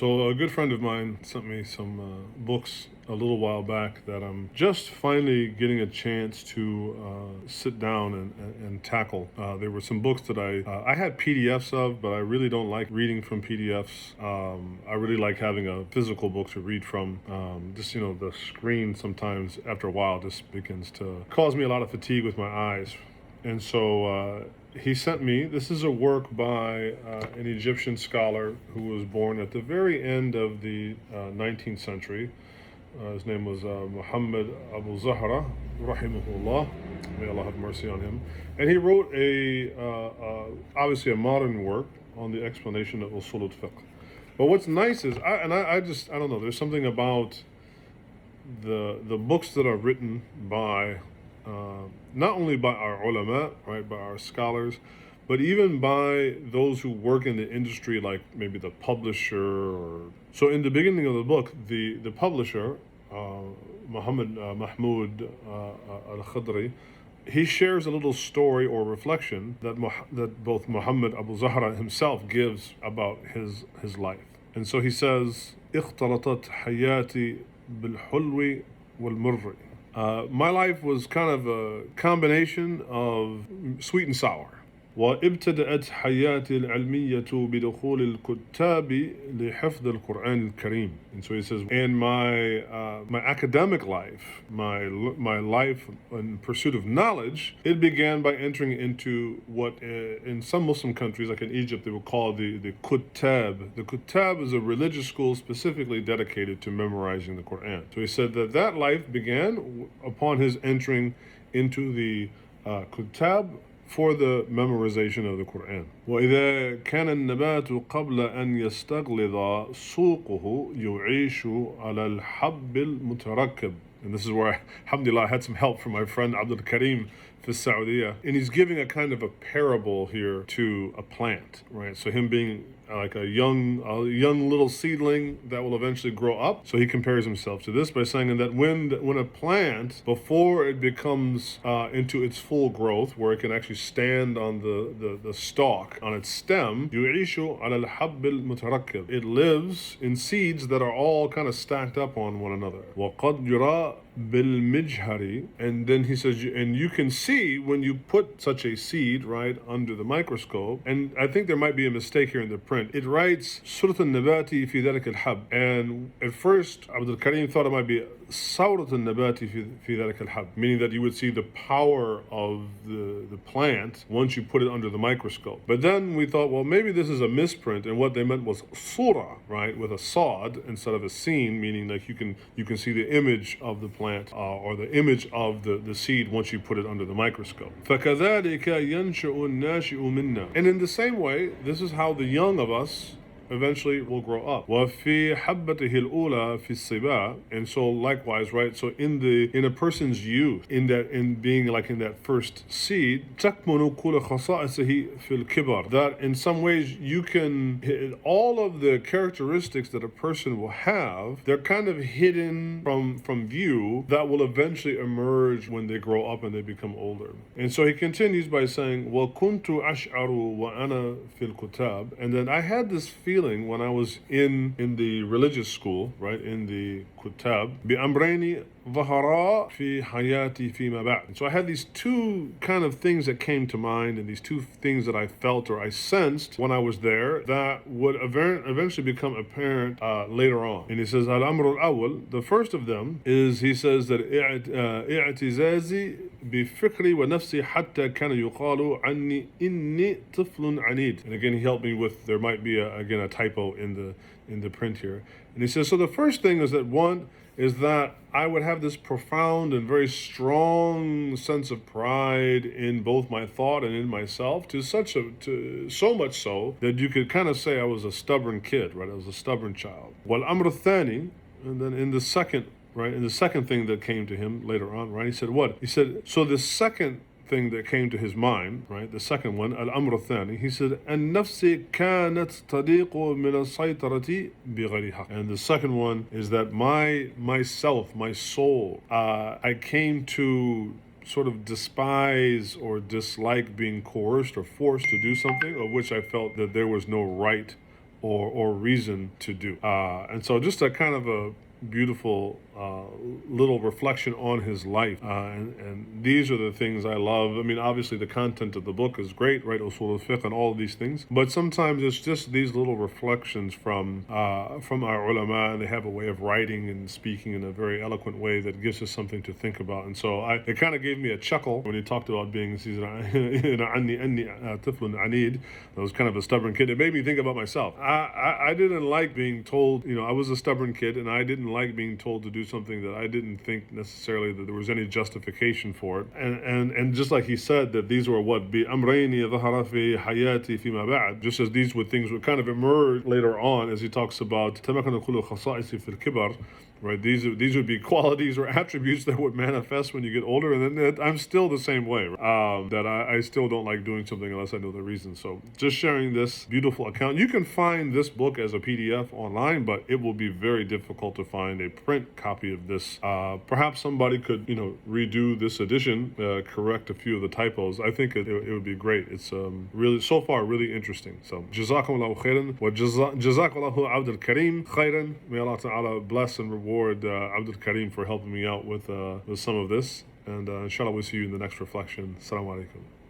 So a good friend of mine sent me some books a little while back that I'm just finally getting a chance to sit down and tackle. There were some books that I had PDFs of, but I really don't like reading from PDFs. I really like having a physical book to read from. Just, the screen sometimes after a while just begins to cause me a lot of fatigue with my eyes. And so he sent me, this is a work by an Egyptian scholar who was born at the very end of the 19th century. His name was Muḥammad Abu Zahrah, Rahimahullah. May Allah have mercy on him. And he wrote obviously a modern work on the explanation of Uṣūl al-Fiqh. But what's nice is, I don't know, there's something about the books that are written by not only by our ulama, right, by our scholars, but even by those who work in the industry, like maybe the publisher. So in the beginning of the book, the publisher, Muhammad Mahmud al-Khidri, he shares a little story or reflection that both Muhammad Abu Zahrah himself gives about his life. And so he says, اختلطت حياتي بالحلو والمر. My life was kind of a combination of sweet and sour. وابتدأت حياتي العلمية بدخول الكتاب لحفظ القرآن الكريم. And so he says, and my academic life, my life in pursuit of knowledge, it began by entering into what in some Muslim countries, like in Egypt, they would call the kutab. The kutab is a religious school specifically dedicated to memorizing the Quran. So he said that life began upon his entering into the kutab for the memorization of the Quran. وإذا كان النبات قبل أن يستغلظ سوقه يعيش على الحب المتركب. And this is where, alhamdulillah, I had some help from my friend Abdul Karim fi Saudiya. And he's giving a kind of a parable here to a plant, right? So him being like a young little seedling that will eventually grow up. So he compares himself to this by saying that when a plant, before it becomes into its full growth, where it can actually stand on the stalk, on its stem, يعيش على الحب المتركب. It lives in seeds that are all kind of stacked up on one another. وقد يرى بالمجهر. And then he says, and you can see when you put such a seed, right, under the microscope, and I think there might be a mistake here in the print. It writes سورة النبات في ذلك الحب, and at first Abdul Karim thought it might be ثورة النبات في ذلك الحب, meaning that you would see the power of the plant once you put it under the microscope. But then we thought, well, maybe this is a misprint, and what they meant was surah, right, with a sod instead of a sin, meaning like you can see the image of the plant or the image of the seed once you put it under the microscope. فكذلك ينشأ الناشئ منا. And in the same way, this is how the young of us eventually will grow up. وفي حبته الأولى في الصبا. And so likewise, right? So in a person's youth, in being like in that first seed, تكمن كل خصائصه في الكبر. That in some ways you can, all of the characteristics that a person will have, they're kind of hidden from view, that will eventually emerge when they grow up and they become older. And so he continues by saying, وكنت أشعر وأنا في الكتاب. And then I had this feeling when I was in the religious school, right, in the kutab, بأمرين ظهرا في حياتي فيما بعد. So I had these two kind of things that came to mind, and these two things that I felt or I sensed when I was there that would eventually become apparent later on. And he says, الأمر الأول, the first of them is, he says that اعتزازي بفكري ونفسي حتى كان يقال عني إني طفل عنيد. And again, he helped me with, there might be again a typo in the print here. And he says, so the first thing is that I would have this profound and very strong sense of pride in both my thought and in myself, to so much so that you could kind of say I was a stubborn kid, right? I was a stubborn child. وَالْأَمْرُ الثَّانِي, and then in the second thing that came to him later on, right? He said what? He said, so the second thing that came to his mind, right, the second one, الأمر الثاني, he said, النفس كانت تضيق من السيطرة بغير حق. And the second one is that myself, my soul, I came to sort of despise or dislike being coerced or forced to do something of which I felt that there was no right or reason to do. And so just a kind of a beautiful little reflection on his life, and these are the things I love. I mean, obviously the content of the book is great, right? Uṣūl al-Fiqh and all of these things, but sometimes it's just these little reflections from our ulama, and they have a way of writing and speaking in a very eloquent way that gives us something to think about. And so it kind of gave me a chuckle when he talked about being that was kind of a stubborn kid. It made me think about myself. I didn't like being told, I was a stubborn kid, and I didn't like being told to do something that I didn't think necessarily that there was any justification for it. And just like he said, that these were what بأمرين ظهر في حياتي فيما بعد, just as these things would kind of emerge later on, as he talks about تمكن كل خصائصي في الكبر. Right, these would be qualities or attributes that would manifest when you get older, and then I'm still the same way. That I still don't like doing something unless I know the reason. So just sharing this beautiful account. You can find this book as a PDF online, but it will be very difficult to find a print copy of this. Perhaps somebody could, redo this edition, correct a few of the typos. I think it would be great. It's really so far really interesting. So jazakumullahu khairan wa jazakallahu Abdul Karim khairan. May Allah Ta'ala bless and reward Abdul Karim for helping me out with some of this, and inshallah we'll see you in the next reflection. Assalamu alaikum.